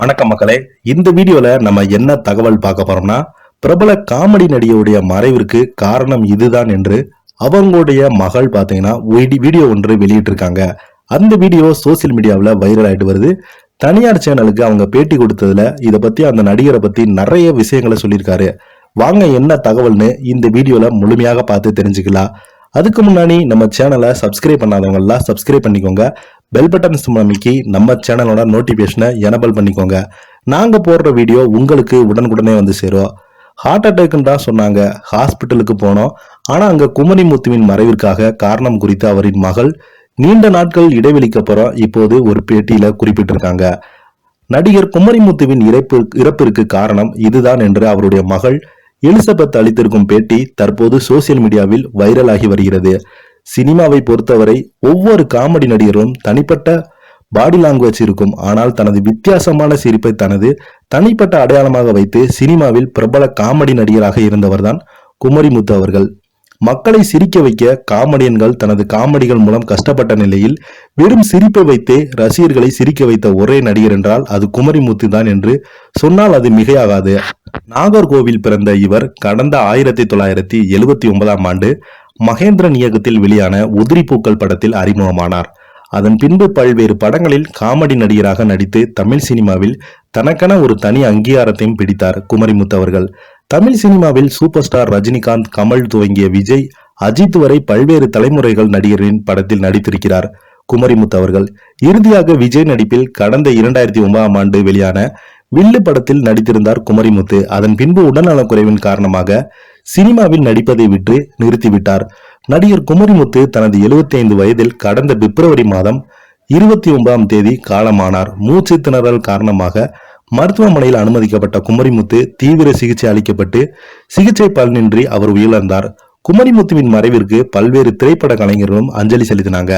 வணக்கம் மக்களே. இந்த வீடியோல நம்ம என்ன தகவல் பார்க்க போறோம்னா, பிரபல காமெடி நடிகையுடைய மறைவிற்கு காரணம் இதுதான் என்று அவங்களுடைய மகள் பாத்தீங்கன்னா வீடியோ ஒன்று வெளியிட்டிருக்காங்க. அந்த வீடியோ சோசியல் மீடியாவில் வைரல் ஆயிட்டு வருது. தனியார் சேனலுக்கு அவங்க பேட்டி கொடுத்ததுல இத பத்தி அந்த நடிகரை பத்தி நிறைய விஷயங்களை சொல்லியிருக்காரு. வாங்க என்ன தகவல்னு இந்த வீடியோல முழுமையாக பார்த்து தெரிஞ்சுக்கலாம். அதுக்கு முன்னாடி நம்ம சேனலை சப்ஸ்கிரைப் பண்ணாதவங்க எல்லாம் சப்ஸ்கிரைப் பண்ணிக்கோங்க. பெல் பட்டன் அமைக்கி நம்ம சேனலோட நோட்டிபிகேஷனை எனபிள் பண்ணிக்கோங்க. நாங்க போடுற வீடியோ உங்களுக்கு உடனுக்குடனே வந்து சேரும். ஹார்ட் அட்டாக்னு தான் சொன்னாங்க. ஹாஸ்பிட்டலுக்கு போனோம். ஆனா அங்க குமரிமுத்துவின் மறைவிற்காக காரணம் குறித்து அவரின் மகள் நீண்ட நாட்கள் இடைவெளிக்கு அப்புறம் இப்போது ஒரு பேட்டியில குறிப்பிட்டிருக்காங்க. நடிகர் குமரிமுத்துவின் இறப்பிற்கு காரணம் இதுதான் என்று அவருடைய மகள் எலிசபெத் அளித்திருக்கும் பேட்டி தற்போது சோசியல் மீடியாவில் வைரல் ஆகி வருகிறது. சினிமாவை பொறுத்தவரை ஒவ்வொரு காமெடி நடிகரும் தனிப்பட்ட பாடி லாங்குவேஜ் இருக்கும். ஆனால் தனது வித்தியாசமான சிரிப்பை தனது தனிப்பட்ட அடையாளமாக வைத்து சினிமாவில் பிரபல காமெடி நடிகராக இருந்தவர்தான் குமரிமுத்து அவர்கள். மக்களை சிரிக்க வைக்க காமெடியன்கள் தனது காமெடிகள் மூலம் கஷ்டப்பட்ட நிலையில் வெறும் சிரிப்பை வைத்தே ரசிகர்களை சிரிக்க வைத்த ஒரே நடிகர் என்றால் அது குமரிமுத்து தான் என்று சொன்னால் அது மிகையாகாது. நாகர்கோவில் பிறந்த இவர் கடந்த 1979ஆம் ஆண்டு மகேந்திரன் இயக்கத்தில் வெளியான உதிரி பூக்கள் படத்தில் அறிமுகமானார். அதன் பின்பு பல்வேறு படங்களில் காமெடி நடிகராக நடித்து தமிழ் சினிமாவில் தனக்கென ஒரு தனி அங்கீகாரத்தையும் பிடித்தார் குமரிமுத்து அவர்கள். தமிழ் சினிமாவில் சூப்பர் ஸ்டார் ரஜினிகாந்த், கமல் துவங்கிய விஜய், அஜித் வரை பல்வேறு தலைமுறைகள் நடிகரின் படத்தில் நடித்திருக்கிறார் குமரிமுத்து அவர்கள். இறுதியாக விஜய் நடிப்பில் கடந்த 2009ஆம் ஆண்டு வெளியான வில்லு படத்தில் நடித்திருந்தார் குமரிமுத்து. அதன் பின்பு உடல்நலக்குறைவின் காரணமாக சினிமாவில் நடிப்பதை விட்டு நிறுத்திவிட்டார். நடிகர் குமரிமுத்து தனது 75 வயதில் கடந்த பிப்ரவரி மாதம் 29ஆம் தேதி காலமானார். மூச்சு திணறல் காரணமாக மருத்துவமனையில் அனுமதிக்கப்பட்ட குமரிமுத்து தீவிர சிகிச்சை அளிக்கப்பட்டு சிகிச்சை பலனின்றி அவர் உயிரிழந்தார். குமரிமுத்துவின் மறைவிற்கு பல்வேறு திரைப்பட கலைஞர்களும் அஞ்சலி செலுத்தினாங்க.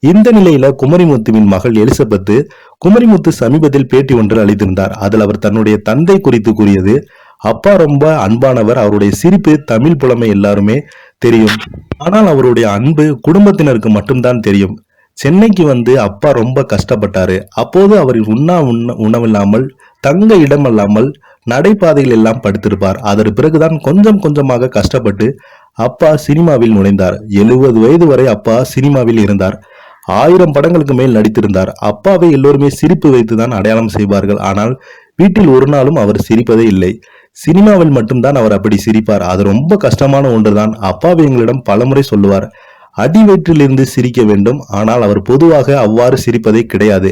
இந்த நிலையில குமரிமுத்துவின் மகள் எலிசபெத் குமரிமுத்து சமீபத்தில் பேட்டி ஒன்று அளித்திருந்தார். அதில் அவர் தன்னுடைய தந்தை குறித்து கூறியது, அப்பா ரொம்ப அன்பானவர், அவருடைய சிரிப்பு தமிழ் புலமை எல்லாருமே தெரியும். ஆனால் அவருடைய அன்பு குடும்பத்தினருக்கு மட்டும்தான் தெரியும். சென்னைக்கு வந்து அப்பா ரொம்ப கஷ்டப்பட்டாரு. அப்போது அவர் உணவில்லாமல் தங்க இடமல்லாமல் நடைபாதைகள் எல்லாம் படுத்திருப்பார். அதற்கு பிறகுதான் கொஞ்சம் கொஞ்சமாக கஷ்டப்பட்டு அப்பா சினிமாவில் நுழைந்தார். 70 வயது வரை அப்பா சினிமாவில் இருந்தார். 1000 படங்களுக்கு மேல் நடித்திருந்தார். அப்பாவை எல்லோருமே சிரிப்பு வைத்துதான் அடையாளம் செய்வார்கள். ஆனால் வீட்டில் ஒரு நாளும் அவர் சிரிப்பதே இல்லை. சினிமாவில் மட்டும்தான் அவர் அப்படி சிரிப்பார். அது ரொம்ப கஷ்டமான ஒன்றுதான். அப்பாவை எங்களிடம் பலமுறை சொல்லுவார், அடி வயிற்றிலிருந்து சிரிக்க வேண்டும். ஆனால் அவர் பொதுவாக அவ்வாறு சிரிப்பதே கிடையாது.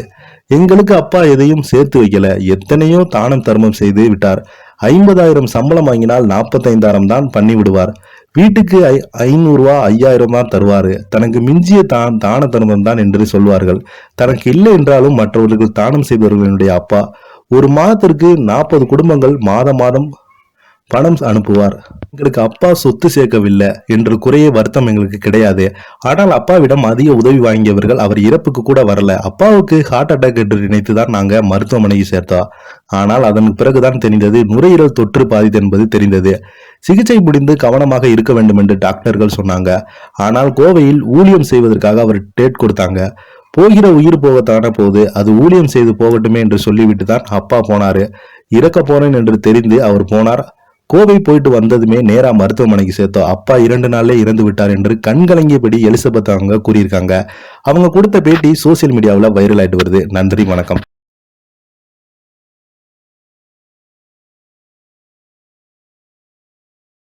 எங்களுக்கு அப்பா எதையும் சேர்த்து வைக்கல. எத்தனையோ தானம் தர்மம் செய்து விட்டார். 50,000 சம்பளம் வாங்கினால் 45,000 தான் பண்ணி விடுவார். வீட்டுக்கு 500 ரூபா 5,000 தான் தருவாரு. தனக்கு மிஞ்சிய தான தர்மம் தான் என்று சொல்வார்கள். தனக்கு இல்லை என்றாலும் மற்றவர்களுக்கு தானம் செய்பவர்களுடைய அப்பா ஒரு மாதத்திற்கு 40 குடும்பங்கள் மாதம் பணம் அனுப்புவார். எங்களுக்கு அப்பா சொத்து சேர்க்கவில்லை என்று குறைய வருத்தம் எங்களுக்கு கிடையாது. ஆனால் அப்பாவிடம் அதிக உதவி வாங்கியவர்கள் அவர் இறப்புக்கு கூட வரல. அப்பாவுக்கு ஹார்ட் அட்டாக் என்று நினைத்துதான் நாங்க மருத்துவமனைக்கு சேர்த்தோம். ஆனால் அதன் பிறகுதான் தெரிந்தது நுரையீரல் தொற்று பாதித்து என்பது தெரிந்தது. சிகிச்சை முடிந்து கவனமாக இருக்க வேண்டும் என்று டாக்டர்கள் சொன்னாங்க. ஆனால் கோவையில் ஊழியம் செய்வதற்காக அவர் டேட் கொடுத்தாங்க. போகிற உயிர் போகத்தான போது அது ஊழியம் செய்து போகட்டுமே என்று சொல்லிவிட்டு தான் அப்பா போனாரு. இறக்க போறேன் என்று தெரிந்து அவர் போனார். கோவை போயிட்டு வந்ததுமே நேரா மருத்துவமனைக்கு சேர்த்தோம். அப்பா 2 நாள்லே இறந்து விட்டார் என்று கண்கலங்கியபடி எலிசபெத் அவங்க கூறியிருக்காங்க. அவங்க கொடுத்த பேட்டி சோசியல் மீடியாவில் வைரல் ஆயிட்டு வருது. நன்றி, வணக்கம்.